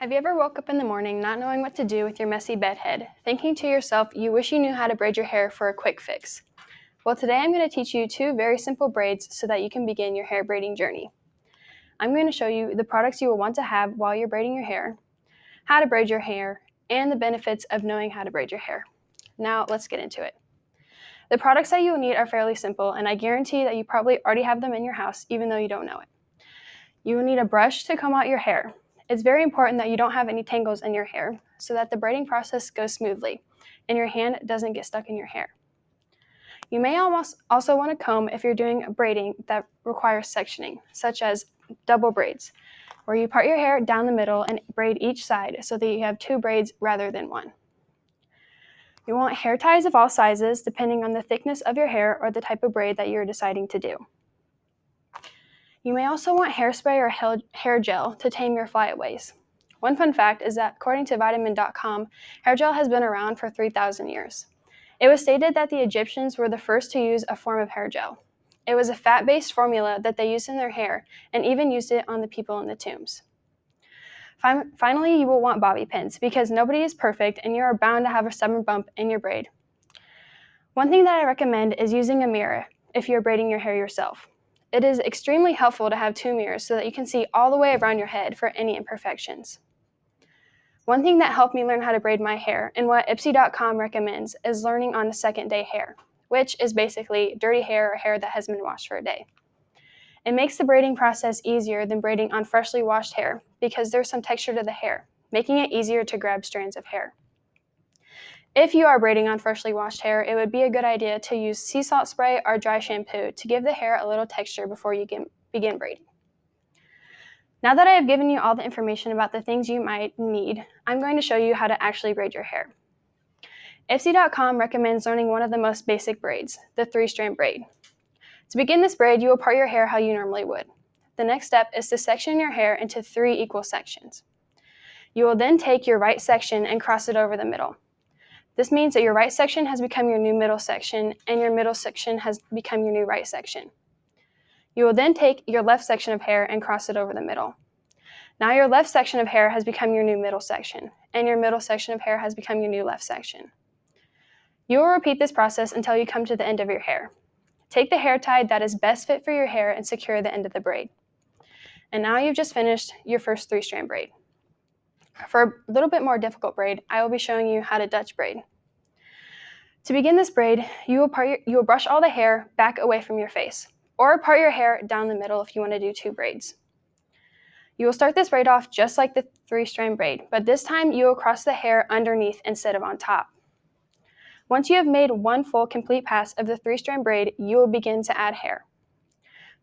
Have you ever woke up in the morning not knowing what to do with your messy bed head, thinking to yourself you wish you knew how to braid your hair for a quick fix? Well, today I'm going to teach you two very simple braids so that you can begin your hair braiding journey. I'm going to show you the products you will want to have while you're braiding your hair, how to braid your hair, and the benefits of knowing how to braid your hair. Now, let's get into it. The products that you will need are fairly simple, and I guarantee that you probably already have them in your house, even though you don't know it. You will need a brush to comb out your hair. It's very important that you don't have any tangles in your hair so that the braiding process goes smoothly and your hand doesn't get stuck in your hair. You may also want to comb if you're doing braiding that requires sectioning, such as double braids, where you part your hair down the middle and braid each side so that you have two braids rather than one. You want hair ties of all sizes depending on the thickness of your hair or the type of braid that you're deciding to do. You may also want hairspray or hair gel to tame your flyaways. One fun fact is that according to vitamin.com, hair gel has been around for 3,000 years. It was stated that the Egyptians were the first to use a form of hair gel. It was a fat-based formula that they used in their hair and even used it on the people in the tombs. Finally, you will want bobby pins because nobody is perfect and you are bound to have a stubborn bump in your braid. One thing that I recommend is using a mirror if you're braiding your hair yourself. It is extremely helpful to have two mirrors so that you can see all the way around your head for any imperfections. One thing that helped me learn how to braid my hair and what Ipsy.com recommends is learning on a second day hair, which is basically dirty hair or hair that has been washed for a day. It makes the braiding process easier than braiding on freshly washed hair because there's some texture to the hair, making it easier to grab strands of hair. If you are braiding on freshly washed hair, it would be a good idea to use sea salt spray or dry shampoo to give the hair a little texture before you begin braiding. Now that I have given you all the information about the things you might need, I'm going to show you how to actually braid your hair. Ipsy.com recommends learning one of the most basic braids, the 3-strand braid. To begin this braid, you will part your hair how you normally would. The next step is to section your hair into 3 equal sections. You will then take your right section and cross it over the middle. This means that your right section has become your new middle section, and your middle section has become your new right section. You will then take your left section of hair and cross it over the middle. Now your left section of hair has become your new middle section, and your middle section of hair has become your new left section. You will repeat this process until you come to the end of your hair. Take the hair tie that is best fit for your hair and secure the end of the braid. And now you've just finished your first 3-strand braid. For a little bit more difficult braid, I will be showing you how to Dutch braid. To begin this braid, you will brush all the hair back away from your face, or part your hair down the middle if you want to do 2 braids. You will start this braid off just like the 3-strand braid, but this time you will cross the hair underneath instead of on top. Once you have made one full complete pass of the 3-strand braid, you will begin to add hair.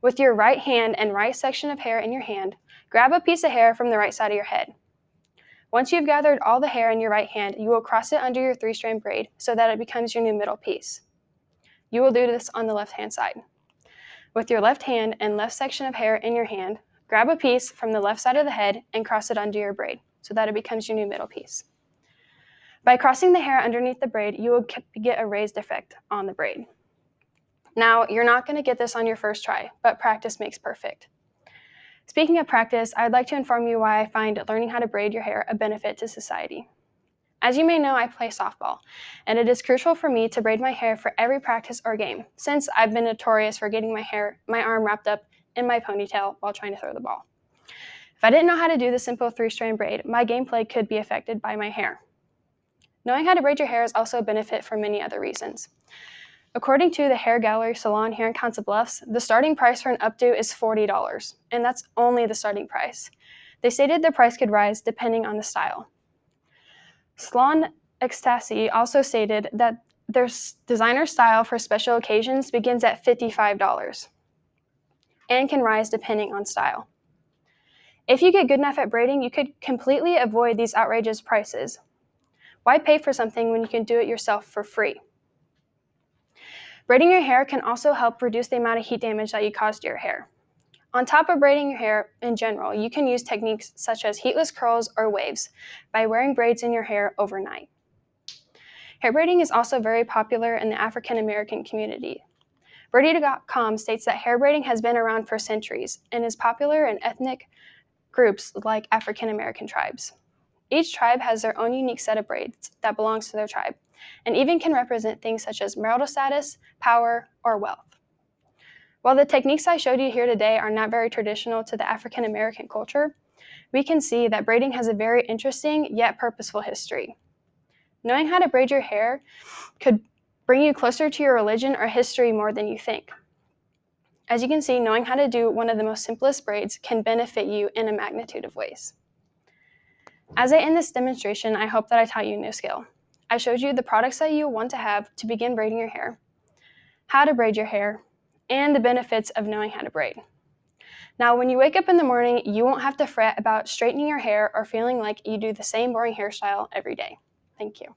With your right hand and right section of hair in your hand, grab a piece of hair from the right side of your head. Once you've gathered all the hair in your right hand, you will cross it under your 3-strand braid so that it becomes your new middle piece. You will do this on the left-hand side. With your left hand and left section of hair in your hand, grab a piece from the left side of the head and cross it under your braid so that it becomes your new middle piece. By crossing the hair underneath the braid, you will get a raised effect on the braid. Now, you're not going to get this on your first try, but practice makes perfect. Speaking of practice, I'd like to inform you why I find learning how to braid your hair a benefit to society. As you may know, I play softball, and it is crucial for me to braid my hair for every practice or game, since I've been notorious for getting my arm wrapped up in my ponytail while trying to throw the ball. If I didn't know how to do the simple 3-strand braid, my gameplay could be affected by my hair. Knowing how to braid your hair is also a benefit for many other reasons. According to the Hair Gallery Salon here in Council Bluffs, the starting price for an updo is $40, and that's only the starting price. They stated the price could rise depending on the style. Salon Ecstasy also stated that their designer style for special occasions begins at $55 and can rise depending on style. If you get good enough at braiding, you could completely avoid these outrageous prices. Why pay for something when you can do it yourself for free? Braiding your hair can also help reduce the amount of heat damage that you cause to your hair. On top of braiding your hair in general, you can use techniques such as heatless curls or waves by wearing braids in your hair overnight. Hair braiding is also very popular in the African American community. Braid.com states that hair braiding has been around for centuries and is popular in ethnic groups like African American tribes. Each tribe has their own unique set of braids that belongs to their tribe, and even can represent things such as marital status, power, or wealth. While the techniques I showed you here today are not very traditional to the African American culture, we can see that braiding has a very interesting yet purposeful history. Knowing how to braid your hair could bring you closer to your religion or history more than you think. As you can see, knowing how to do one of the most simplest braids can benefit you in a magnitude of ways. As I end this demonstration, I hope that I taught you a new skill. I showed you the products that you'll want to have to begin braiding your hair, how to braid your hair, and the benefits of knowing how to braid. Now, when you wake up in the morning, you won't have to fret about straightening your hair or feeling like you do the same boring hairstyle every day. Thank you.